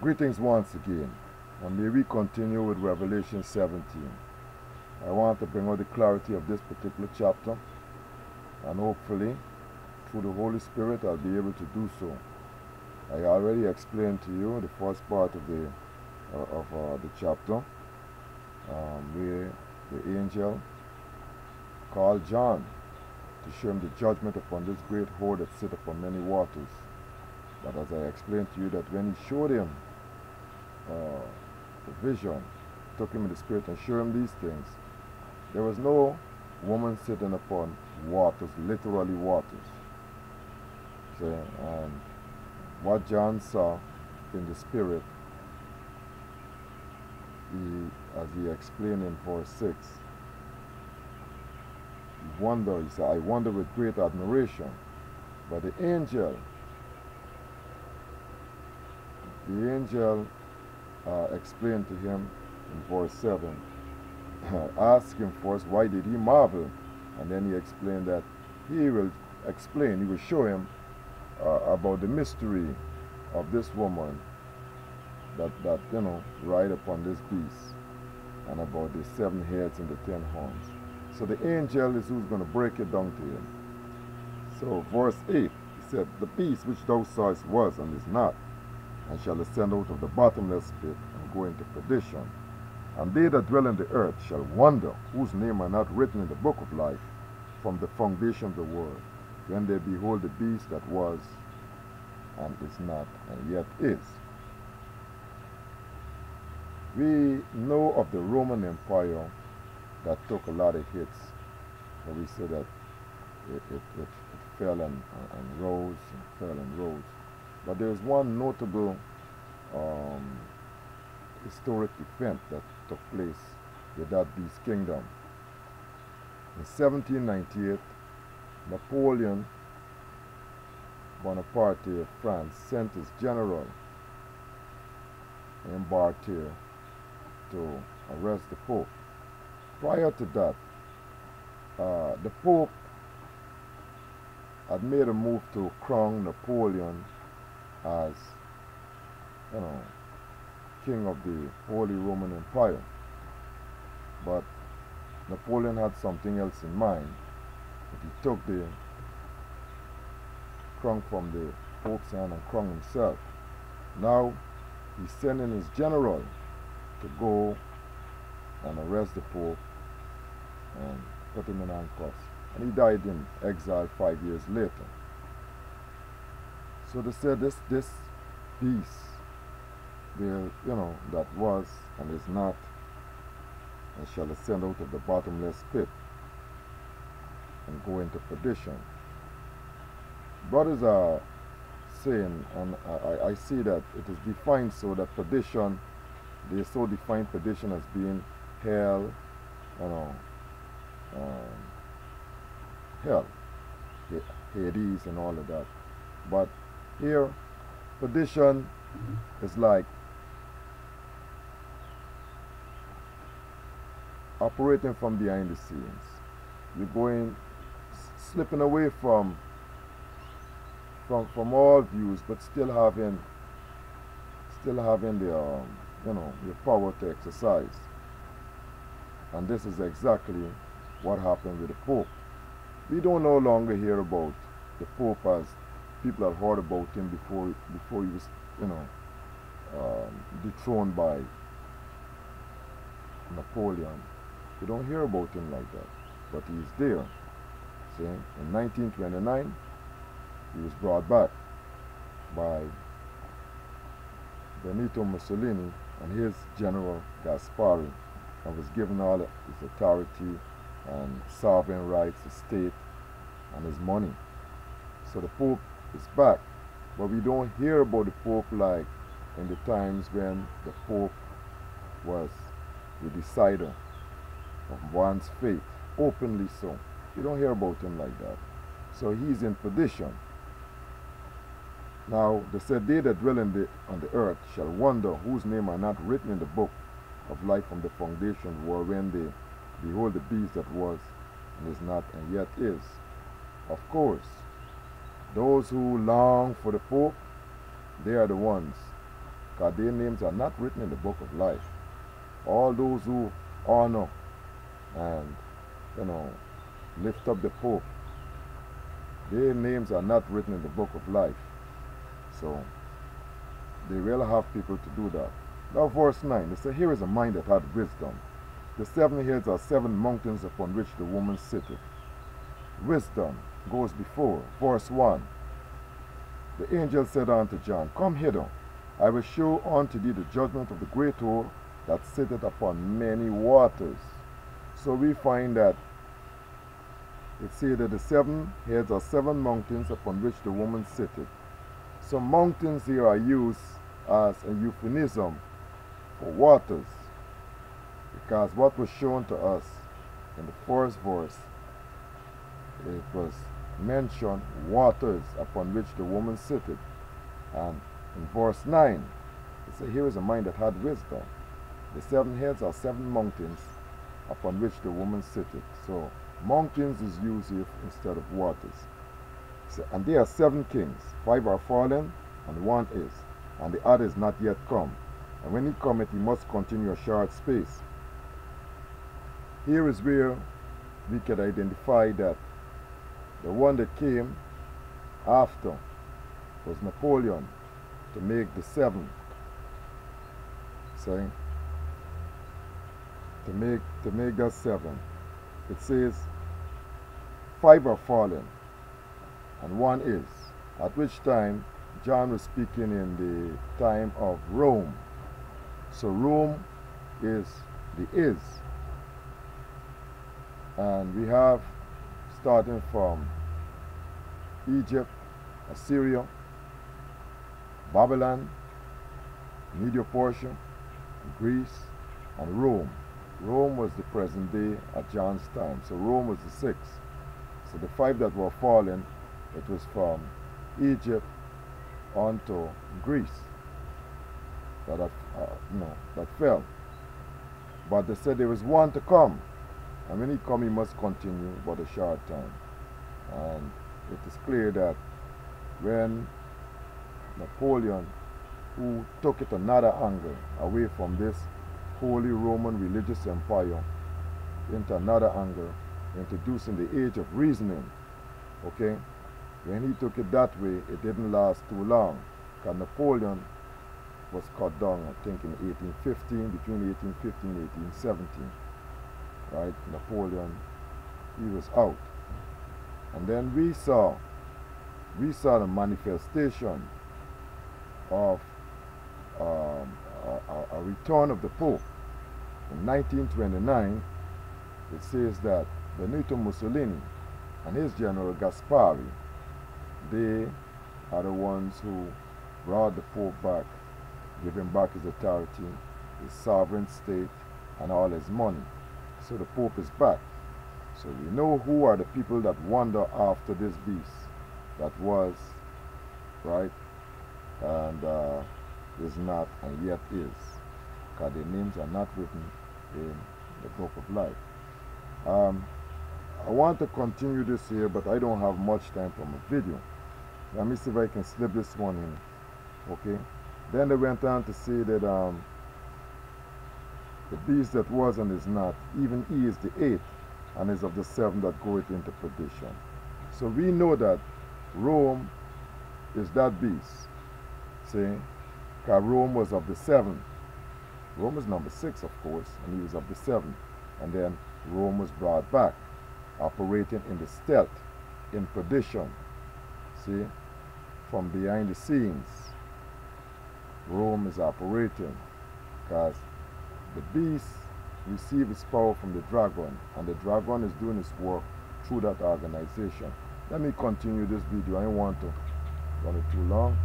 Greetings once again, and may we continue with Revelation 17. I want to bring out the clarity of this particular chapter, and hopefully, through the Holy Spirit, I'll be able to do so. I already explained to you the first part of the chapter, where the angel called John to show him the judgment upon this great whore that sit upon many waters. But as I explained to you, that when he showed him the vision, took him in the spirit and showed him these things, there was no woman sitting upon waters, literally waters. See? And what John saw in the spirit, as he explained in verse 6, he said, I wonder with great admiration. But the angel explained to him in verse 7, ask him first why did he marvel, and then he explained that he will show him about the mystery of this woman that ride upon this beast, and about the 7 heads and the 10 horns. So the angel is who's going to break it down to him. So verse 8, he said, the beast which thou sawest was and is not, and shall ascend out of the bottomless pit and go into perdition. And they that dwell in the earth shall wonder, whose name are not written in the book of life from the foundation of the world, when they behold the beast that was and is not and yet is. We know of the Roman Empire that took a lot of hits, but we say that it fell and rose and fell and rose. But there is one notable historic event that took place with that beast kingdom. In 1798, Napoleon Bonaparte of France sent his general named Bartier to arrest the Pope. Prior to that, the Pope had made a move to crown Napoleon as, king of the Holy Roman Empire. But Napoleon had something else in mind. He took the crown from the Pope's hand and crowned himself. Now he's sending his general to go and arrest the Pope and put him in handcuffs. And he died in exile 5 years later. So they said this beast will, that was and is not, and shall ascend out of the bottomless pit and go into perdition. Brothers are saying, and I see that it is defined so that perdition, they so define perdition as being hell, hell, Hades and all of that. But here, perdition is like operating from behind the scenes. You're going, slipping away from all views, but still having the your power to exercise. And this is exactly what happened with the Pope. We don't no longer hear about the Pope as people have heard about him before he was dethroned by Napoleon. We don't hear about him like that, but he's there. See, in 1929, he was brought back by Benito Mussolini and his general Gaspari, and was given all his authority and sovereign rights, his state, and his money. So the Pope is back, but we don't hear about the Pope like in the times when the Pope was the decider of one's fate, openly so. You don't hear about him like that. So he's in perdition. Now, they said, they that dwell on the earth shall wonder, whose name are not written in the book of life from the foundation of the world, when they behold the beast that was and is not and yet is. Of course, those who long for the Pope, they are the ones because their names are not written in the book of life. All those who honor and, lift up the Pope, their names are not written in the book of life. So they will have people to do that. Now verse 9, they say, here is a mind that had wisdom. The 7 heads are 7 mountains upon which the woman sitteth. Wisdom goes before. Verse 1, the angel said unto John, come hither, I will show unto thee the judgment of the great whore that sitteth upon many waters. So we find that it says that the 7 heads are 7 mountains upon which the woman sitteth. So mountains here are used as a euphemism for waters, because what was shown to us in the first verse, it was mentioned waters upon which the woman sitteth. And in verse 9, it says, here is a mind that had wisdom. The 7 heads are 7 mountains upon which the woman sitteth. So mountains is used here instead of waters. So, and there are 7 kings. 5 are fallen, and 1 is, and the other is not yet come. And when he cometh, he must continue a short space. Here is where we can identify that the one that came after was Napoleon to make the 7. See? To make that 7. It says 5 are fallen and 1 is. At which time John was speaking in the time of Rome. So Rome is the is. And we have, starting from Egypt, Assyria, Babylon, Medo-Persia, Greece, and Rome. Rome was the present day at John's time. So Rome was the 6th. So the 5 that were fallen, it was from Egypt onto Greece that fell. But they said there was one to come, and when he come, he must continue for a short time. And it is clear that when Napoleon, who took it another angle away from this Holy Roman religious empire into another angle, introducing the age of reasoning, okay? When he took it that way, it didn't last too long, because Napoleon was cut down, I think, in 1815, between 1815 and 1817, right? Napoleon, he was out. And then we saw the manifestation of a return of the Pope. In 1929, it says that Benito Mussolini and his general Gaspari, they are the ones who brought the Pope back, give him back his authority, his sovereign state, and all his money. So the Pope is back. So we know who are the people that wander after this beast that was, right, and is not, and yet is, because their names are not written in the book of life. I want to continue this here, but I don't have much time for my video. Let me see if I can slip this one in. Okay. Then they went on to say that the beast that was and is not, even he is the 8th, and is of the 7 that goeth into perdition. So we know that Rome is that beast. See? Because Rome was of the 7. Rome was number 6, of course, and he was of the 7. And then Rome was brought back, operating in the stealth, in perdition. See? From behind the scenes, Rome is operating, because the beast receives its power from the dragon, and the dragon is doing its work through that organization. Let me continue this video. I don't want to run it too long.